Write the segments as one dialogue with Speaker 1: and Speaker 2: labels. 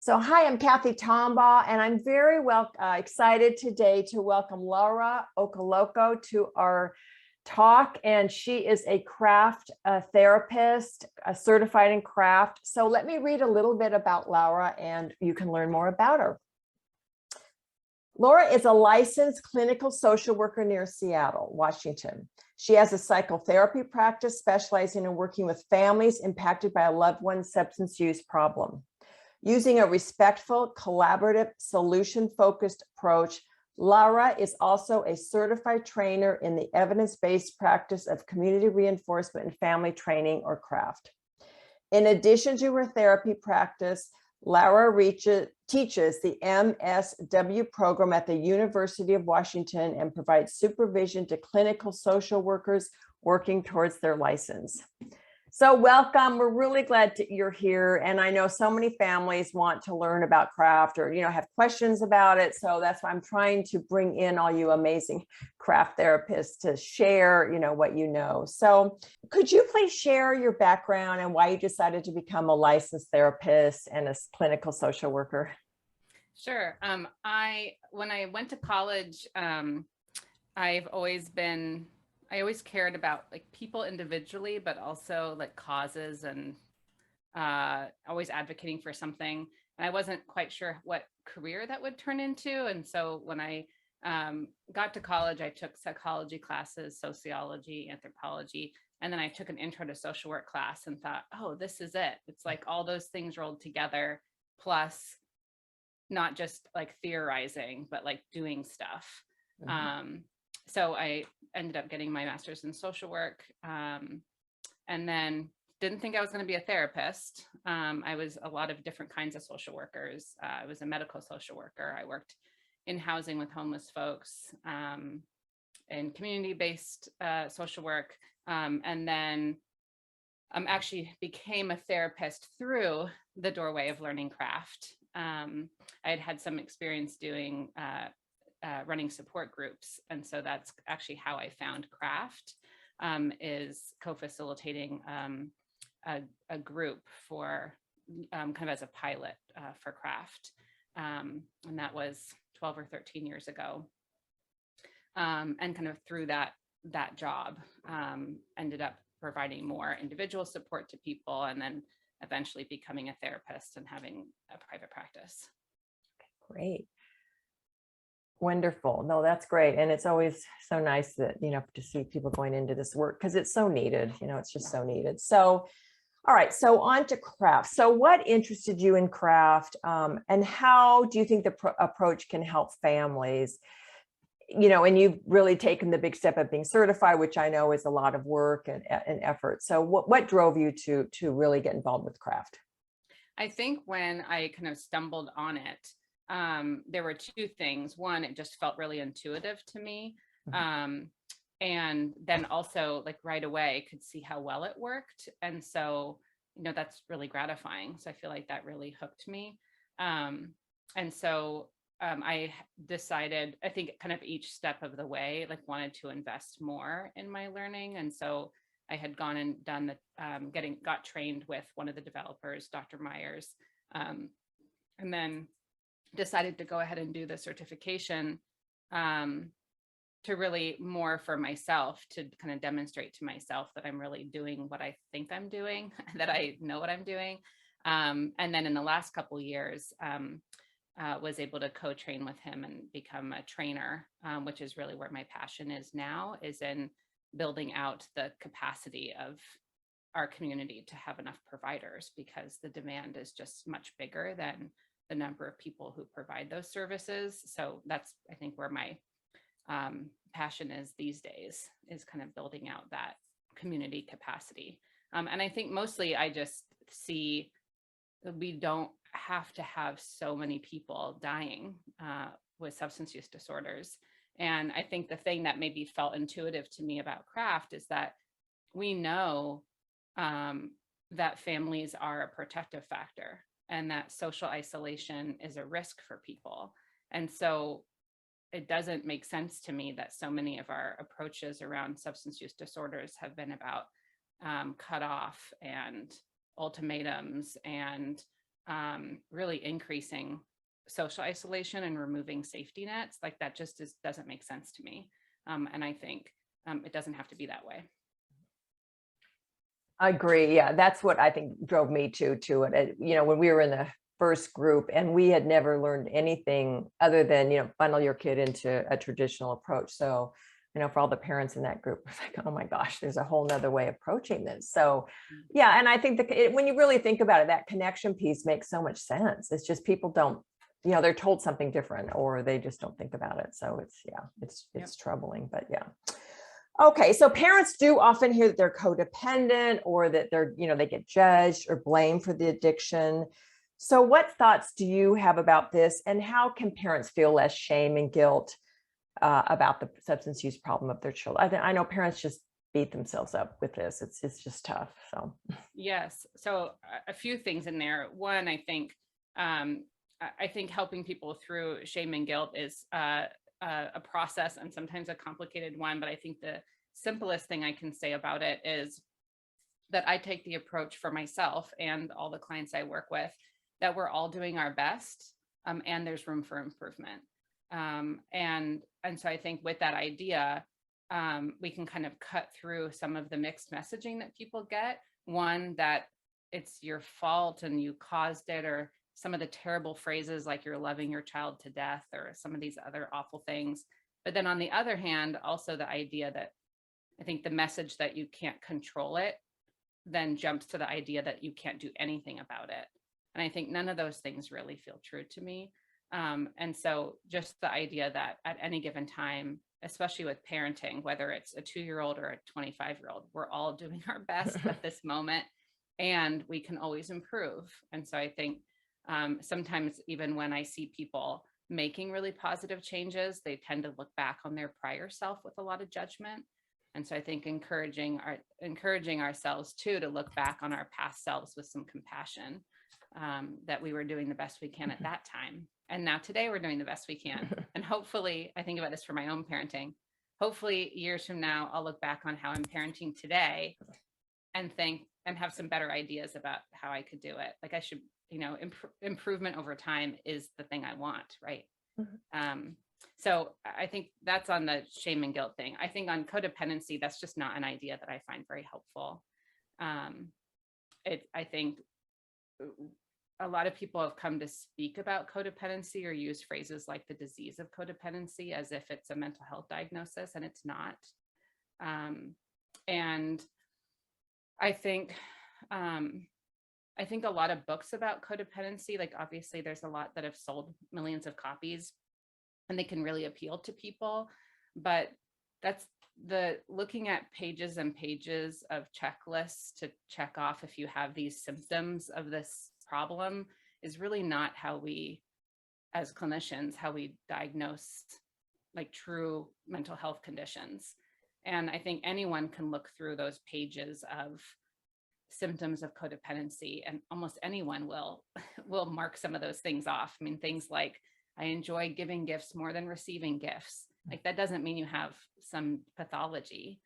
Speaker 1: So hi, I'm Cathy Tombaugh, and I'm very excited today to welcome Lara Okoloko to our talk. And she is a craft therapist, certified in craft. So let me read a little bit about Lara and you can learn more about her. Lara is a licensed clinical social worker near Seattle, Washington. She has a psychotherapy practice specializing in working with families impacted by a loved one's substance use problem. Using a respectful, collaborative, solution-focused approach, Lara is also a certified trainer in the evidence-based practice of community reinforcement and family training, or CRAFT. In addition to her therapy practice, Lara teaches the MSW program at the University of Washington and provides supervision to clinical social workers working towards their license. So welcome. We're really glad you're here. And I know so many families want to learn about craft or, have questions about it. So that's why I'm trying to bring in all you amazing craft therapists to share, what you know. So could you please share your background and why you decided to become a licensed therapist and a clinical social worker?
Speaker 2: Sure. When I went to college, I always cared about people individually, but also causes and always advocating for something. And I wasn't quite sure what career that would turn into. And so when I got to college, I took psychology classes, sociology, anthropology, and then I took an intro to social work class and thought, oh, this is it. It's like all those things rolled together, plus not just theorizing, but doing stuff. Mm-hmm. So I ended up getting my master's in social work, and then didn't think I was going to be a therapist. I was a lot of different kinds of social workers. I was a medical social worker. I worked in housing with homeless folks, in community-based social work, and then actually became a therapist through the doorway of learning craft. I had some experience doing running support groups. And so that's actually how I found craft, is co-facilitating a group for kind of as a pilot for craft. And that was 12 or 13 years ago. And kind of through that job, ended up providing more individual support to people, and then eventually becoming a therapist and having a private practice.
Speaker 1: Great. Wonderful. No, that's great. And it's always so nice that, to see people going into this work because it's so needed, it's just so needed. So, all right. So on to craft. So what interested you in craft, and how do you think the approach can help families? And you've really taken the big step of being certified, which I know is a lot of work and effort. So what drove you to really get involved with craft?
Speaker 2: I think when I kind of stumbled on it, there were two things. One, it just felt really intuitive to me. And then also right away could see how well it worked. And so, that's really gratifying. So I feel like that really hooked me. And so I decided, I think kind of each step of the way, wanted to invest more in my learning. And so I had gone and done got trained with one of the developers, Dr. Myers, and then decided to go ahead and do the certification to really more for myself, to kind of demonstrate to myself that I'm really doing what I think I'm doing, that I know what I'm doing. And then in the last couple of years, was able to co-train with him and become a trainer, which is really where my passion is now, is in building out the capacity of our community to have enough providers, because the demand is just much bigger than the number of people who provide those services. So that's, I think, where my passion is these days, is kind of building out that community capacity. And I think mostly I just see that we don't have to have so many people dying with substance use disorders. And I think the thing that maybe felt intuitive to me about craft is that we know that families are a protective factor, and that social isolation is a risk for people. And so it doesn't make sense to me that so many of our approaches around substance use disorders have been about cutoff and ultimatums and really increasing social isolation and removing safety nets. Like that just doesn't make sense to me. And I think it doesn't have to be that way.
Speaker 1: I agree. Yeah, that's what I think drove me to it. You know, when we were in the first group and we had never learned anything other than, you know, funnel your kid into a traditional approach. So, you know, for all the parents in that group, it's like, oh my gosh, there's a whole nother way of approaching this. So yeah, and I think when you really think about it, that connection piece makes so much sense. It's just people don't, you know, they're told something different or they just don't think about it. So it's, yeah, it's troubling, but yeah. Okay, so parents do often hear that they're codependent or that they're, you know, they get judged or blamed for the addiction. So what thoughts do you have about this, and how can parents feel less shame and guilt about the substance use problem of their children? I know parents just beat themselves up with this. It's just tough. So
Speaker 2: yes, so a few things in there. One, I think helping people through shame and guilt is a process and sometimes a complicated one, but I think the simplest thing I can say about it is that I take the approach for myself and all the clients I work with that we're all doing our best, and there's room for improvement. And so I think with that idea, we can kind of cut through some of the mixed messaging that people get. One, that it's your fault and you caused it, or some of the terrible phrases like you're loving your child to death, or some of these other awful things. But then on the other hand, also the idea that I think the message that you can't control it then jumps to the idea that you can't do anything about it. And I think none of those things really feel true to me. And so just the idea that at any given time, especially with parenting, whether it's a 2-year-old or a 25-year-old, we're all doing our best at this moment, and we can always improve. And so I think sometimes even when I see people making really positive changes, they tend to look back on their prior self with a lot of judgment. And so I think encouraging ourselves too, to look back on our past selves with some compassion, that we were doing the best we can at that time. And now today we're doing the best we can. And hopefully, I think about this for my own parenting, hopefully years from now, I'll look back on how I'm parenting today and think and have some better ideas about how I could do it. Like I should, you know, improvement over time is the thing I want, right? Mm-hmm. So I think that's on the shame and guilt thing. I think on codependency, that's just not an idea that I find very helpful. I think a lot of people have come to speak about codependency or use phrases like the disease of codependency as if it's a mental health diagnosis, and it's not. And I think a lot of books about codependency, like obviously there's a lot that have sold millions of copies and they can really appeal to people, but that's looking at pages and pages of checklists to check off if you have these symptoms of this problem is really not how we, as clinicians, how we diagnose like true mental health conditions. And I think anyone can look through those pages of symptoms of codependency, and almost anyone will mark some of those things off. I mean, things like, I enjoy giving gifts more than receiving gifts. Like that doesn't mean you have some pathology.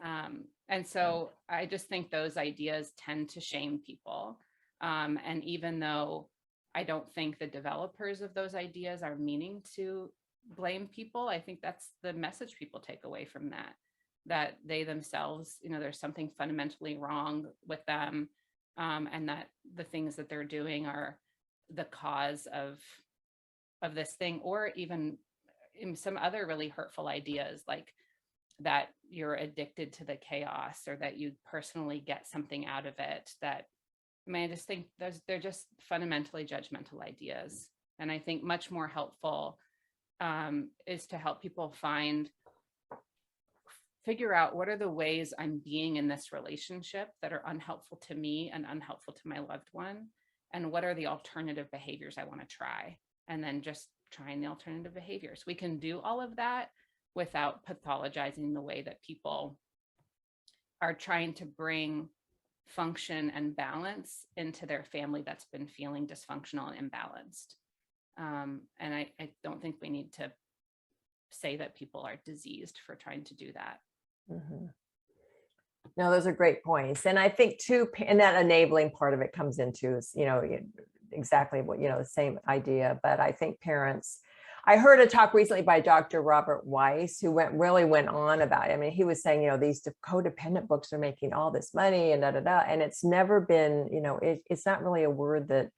Speaker 2: And so I just think those ideas tend to shame people. And even though I don't think the developers of those ideas are meaning to blame people, I think that's the message people take away from that they themselves, you know, there's something fundamentally wrong with them, and that the things that they're doing are the cause of this thing, or even in some other really hurtful ideas like that you're addicted to the chaos or that you personally get something out of it. That, I mean, I just think they're just fundamentally judgmental ideas. And I think much more helpful is to help people figure out what are the ways I'm being in this relationship that are unhelpful to me and unhelpful to my loved one, and what are the alternative behaviors I want to try, and then just trying the alternative behaviors. We can do all of that without pathologizing the way that people are trying to bring function and balance into their family that's been feeling dysfunctional and imbalanced. And I don't think we need to say that people are diseased for trying to do that.
Speaker 1: Mm-hmm. No, those are great points. And I think too, and that enabling part of it comes into is, you know, exactly what, the same idea. But I think parents, I heard a talk recently by Dr. Robert Weiss, who really went on about it. I mean, he was saying, these codependent books are making all this money and and it's never been, it's not really a word that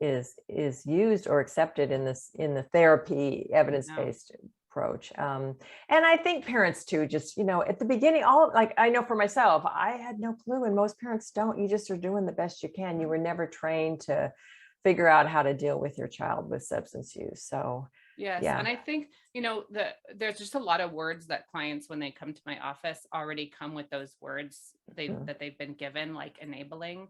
Speaker 1: is used or accepted in the therapy evidence-based approach. And I think parents too, just, at the beginning, like, I know for myself, I had no clue, and most parents don't. You just are doing the best you can. You were never trained to figure out how to deal with your child with substance use. So
Speaker 2: yes.
Speaker 1: yeah.
Speaker 2: And I think, there's just a lot of words that clients, when they come to my office, already come with those words that they've been given, like enabling.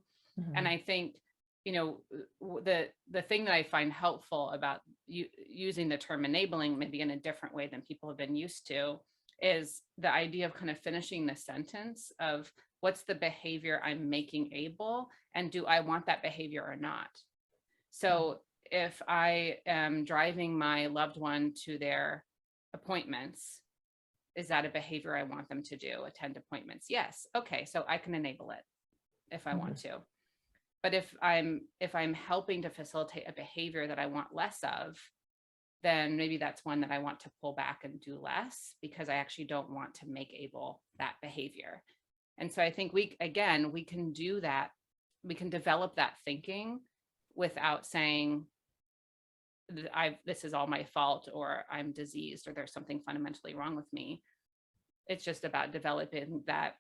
Speaker 2: And I think, the thing that I find helpful about using the term enabling, maybe in a different way than people have been used to, is the idea of kind of finishing the sentence of what's the behavior I'm making able, and do I want that behavior or not? So if I am driving my loved one to their appointments, is that a behavior I want them to do? Attend appointments? Yes. Okay. So I can enable it if I want to. But if I'm helping to facilitate a behavior that I want less of, then maybe that's one that I want to pull back and do less, because I actually don't want to make able that behavior. And so I think we can do that. We can develop that thinking without saying, this is all my fault, or I'm diseased, or there's something fundamentally wrong with me. It's just about developing that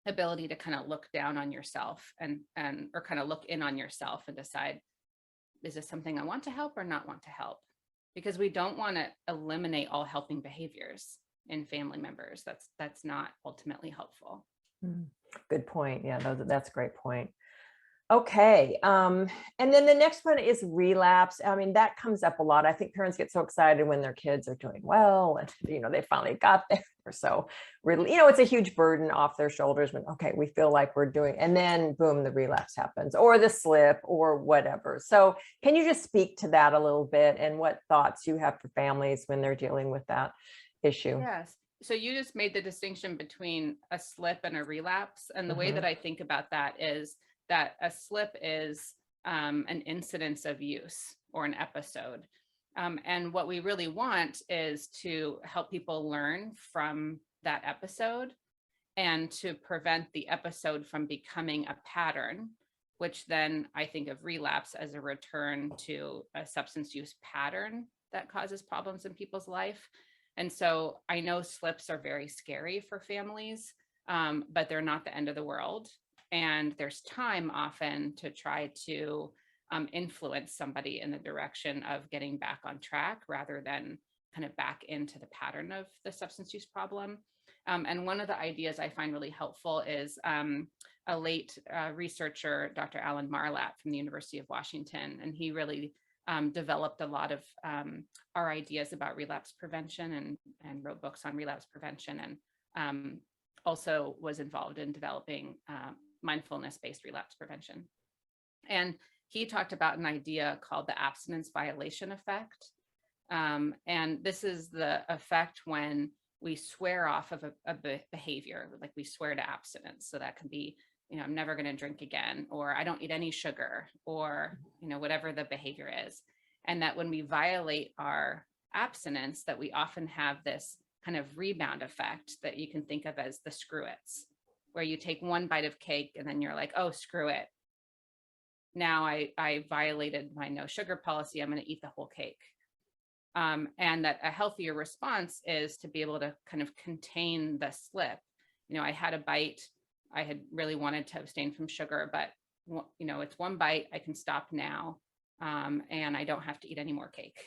Speaker 2: ability to kind of look down on yourself or kind of look in on yourself and decide, is this something I want to help or not want to help? Because we don't want to eliminate all helping behaviors in family members. That's not ultimately helpful.
Speaker 1: Good point. Yeah, that's a great point. Okay. And then the next one is relapse. I mean, that comes up a lot. I think parents get so excited when their kids are doing well and, they finally got there. So really, it's a huge burden off their shoulders when, okay, we feel like we're doing, and then boom, the relapse happens, or the slip, or whatever. So can you just speak to that a little bit, and what thoughts you have for families when they're dealing with that issue?
Speaker 2: Yes. So you just made the distinction between a slip and a relapse. And the way that I think about that is that a slip is an incidence of use or an episode. And what we really want is to help people learn from that episode, and to prevent the episode from becoming a pattern, which then I think of relapse as a return to a substance use pattern that causes problems in people's life. And so I know slips are very scary for families, but they're not the end of the world. And there's time often to try to influence somebody in the direction of getting back on track, rather than kind of back into the pattern of the substance use problem. And one of the ideas I find really helpful is a late researcher, Dr. Alan Marlatt from the University of Washington. And he really developed a lot of our ideas about relapse prevention, and wrote books on relapse prevention, and also was involved in developing mindfulness-based relapse prevention. And he talked about an idea called the abstinence violation effect. And this is the effect when we swear off of a behavior, like we swear to abstinence. So that could be, I'm never going to drink again, or I don't eat any sugar, or, whatever the behavior is. And that when we violate our abstinence, that we often have this kind of rebound effect that you can think of as the screw-its, where you take one bite of cake and then you're like, oh, screw it. Now I violated my no sugar policy. I'm going to eat the whole cake. And that a healthier response is to be able to kind of contain the slip. I had a bite. I had really wanted to abstain from sugar, but it's one bite. I can stop now. And I don't have to eat any more cake.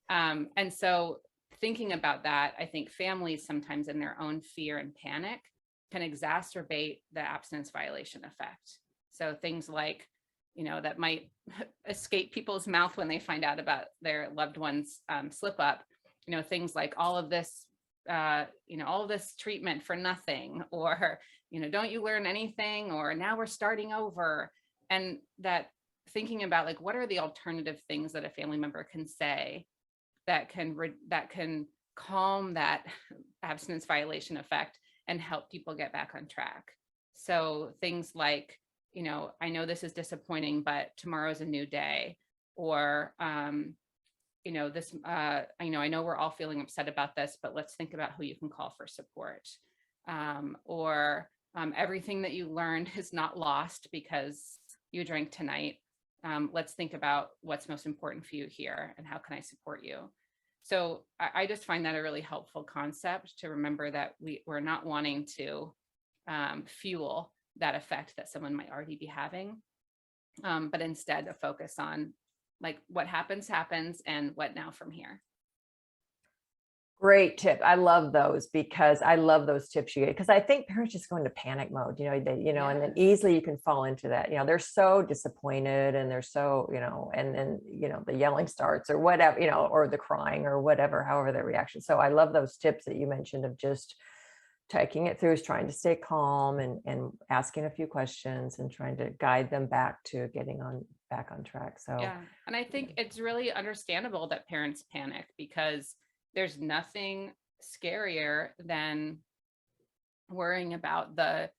Speaker 2: And so thinking about that, I think families sometimes in their own fear and panic can exacerbate the abstinence violation effect. So things like, that might escape people's mouth when they find out about their loved one's slip up, things like all of this treatment for nothing, or, don't you learn anything, or now we're starting over. And that thinking about, like, what are the alternative things that a family member can say that can calm that abstinence violation effect and help people get back on track. So things like, I know this is disappointing, but tomorrow's a new day. Or, this, I know we're all feeling upset about this, but let's think about who you can call for support. Or everything that you learned is not lost because you drank tonight. Let's think about what's most important for you here and how can I support you? So I just find that a really helpful concept to remember that we're not wanting to fuel that effect that someone might already be having, but instead a focus on like what happens, and what now from here.
Speaker 1: Great tip. I love those because I love those tips you get, because I think parents just go into panic mode, and then easily you can fall into that. They're so disappointed and they're so, and then, the yelling starts or whatever, or the crying or whatever, however their reaction. So I love those tips that you mentioned of just taking it through, is trying to stay calm and asking a few questions and trying to guide them back to getting back on track. So
Speaker 2: yeah, and I think it's really understandable that parents panic, because there's nothing scarier than worrying about the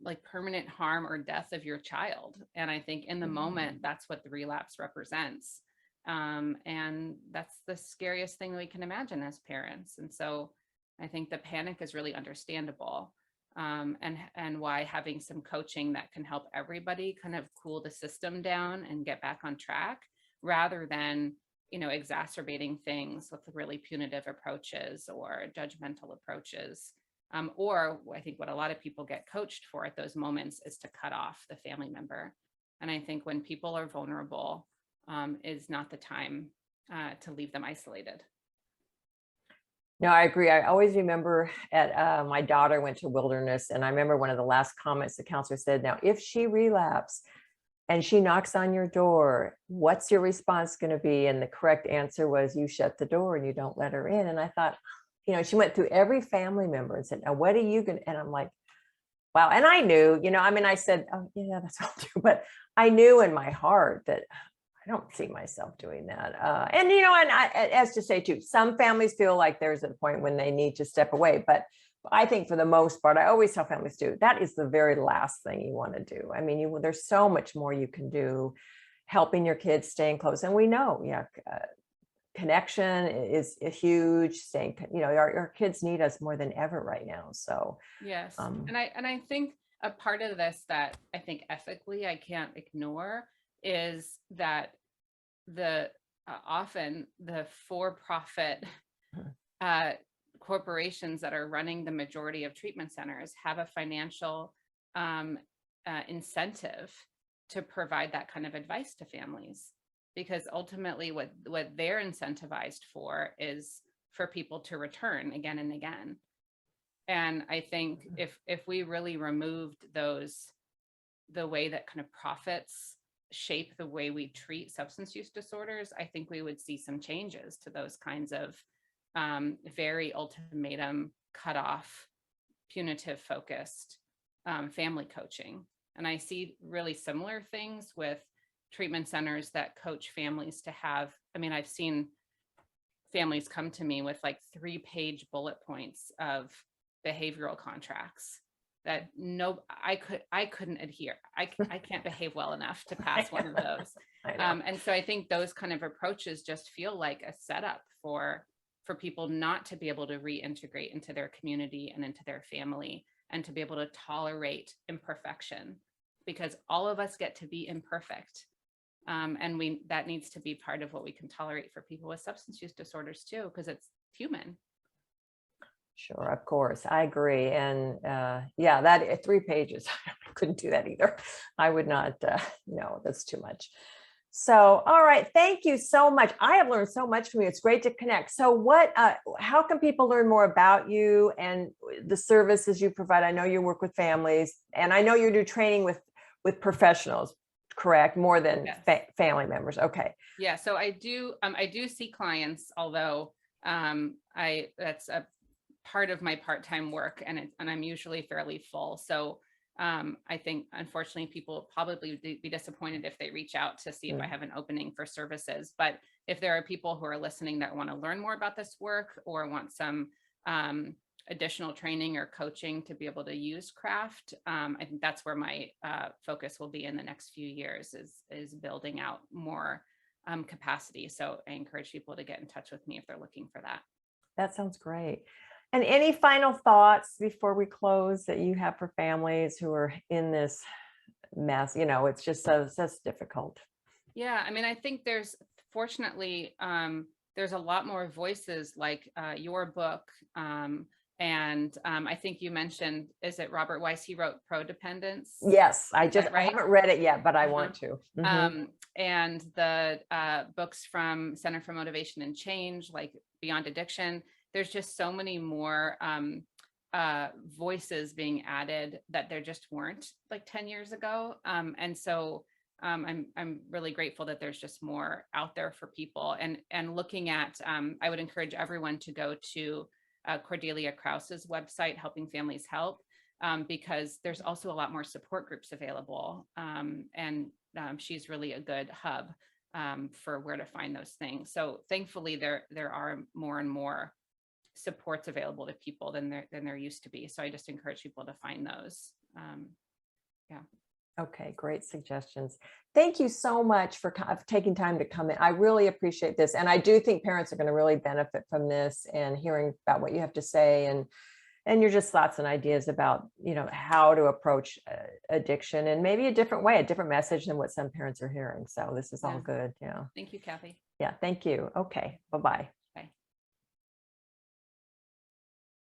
Speaker 2: like permanent harm or death of your child. And I think in the moment, that's what the relapse represents. And that's the scariest thing that we can imagine as parents. And so I think the panic is really understandable. And why having some coaching that can help everybody kind of cool the system down and get back on track, rather than exacerbating things with really punitive approaches or judgmental approaches. Or I think what a lot of people get coached for at those moments is to cut off the family member. And I think when people are vulnerable, is not the time to leave them isolated.
Speaker 1: No, I agree. I always remember my daughter went to Wilderness, and I remember one of the last comments the counselor said, now, if she relapses and she knocks on your door, what's your response going to be? And the correct answer was, you shut the door and you don't let her in. And I thought, she went through every family member and said, now, what are you going to, and I'm like, wow. And I knew, I said, oh yeah, that's what I'll do. But I knew in my heart that I don't see myself doing that. And as to say too, some families feel like there's a point when they need to step away, but I think for the most part, I always tell families too, that is the very last thing you want to do. I mean, there's so much more you can do, helping your kids, staying close. And we know, connection is huge. Staying, our kids need us more than ever right now. So
Speaker 2: yes, and I think a part of this that I think ethically I can't ignore is that often the for-profit corporations that are running the majority of treatment centers have a financial incentive to provide that kind of advice to families, because ultimately what they're incentivized for is for people to return again and again. And I think if we really removed the way that kind of profits shape the way we treat substance use disorders, I think we would see some changes to those kinds of very ultimatum, cutoff, punitive focused family coaching. And I see really similar things with treatment centers that coach families to have, I've seen families come to me with like 3-page bullet points of behavioral contracts that I couldn't adhere. I can't behave well enough to pass one of those. And so I think those kind of approaches just feel like a setup for people not to be able to reintegrate into their community and into their family, and to be able to tolerate imperfection, because all of us get to be imperfect. And that needs to be part of what we can tolerate for people with substance use disorders too, because it's human.
Speaker 1: Sure, of course, I agree. And that 3 pages, I couldn't do that either. I would not, no, that's too much. So, all right, thank you so much. I have learned so much from you. It's great to connect. So how can people learn more about you and the services you provide? I know you work with families, and I know you do training with professionals, correct? More than
Speaker 2: yes.
Speaker 1: Family members. Okay.
Speaker 2: Yeah, so I do see clients, although that's a part of my part-time work, and I'm usually fairly full. So I think, unfortunately, people will probably be disappointed if they reach out to see if I have an opening for services. But if there are people who are listening that want to learn more about this work, or want some additional training or coaching to be able to use craft. I think that's where my focus will be in the next few years, is building out more capacity. So I encourage people to get in touch with me if they're looking for that.
Speaker 1: That sounds great. And any final thoughts before we close that you have for families who are in this mess? It's just so difficult.
Speaker 2: Yeah, I mean, I think fortunately, there's a lot more voices like your book. And I think you mentioned, is it Robert Weiss? He wrote Prodependence.
Speaker 1: Yes, I
Speaker 2: right?
Speaker 1: haven't read it yet, but I want to.
Speaker 2: And the books from Center for Motivation and Change, like Beyond Addiction. There's just so many more voices being added that there just weren't like 10 years ago. And so I'm really grateful that there's just more out there for people. And looking at, I would encourage everyone to go to Cordelia Krause's website, Helping Families Help, because there's also a lot more support groups available. And she's really a good hub for where to find those things. So thankfully, there are more and more supports available to people than there used to be. So I just encourage people to find those. Yeah.
Speaker 1: Okay, great suggestions. Thank you so much for taking time to come in. I really appreciate this. And I do think parents are going to really benefit from this and hearing about what you have to say and your just thoughts and ideas about, how to approach addiction and maybe a different way, a different message than what some parents are hearing. So this is all good. Yeah.
Speaker 2: Thank you, Cathy.
Speaker 1: Yeah. Thank you. Okay. Bye-bye.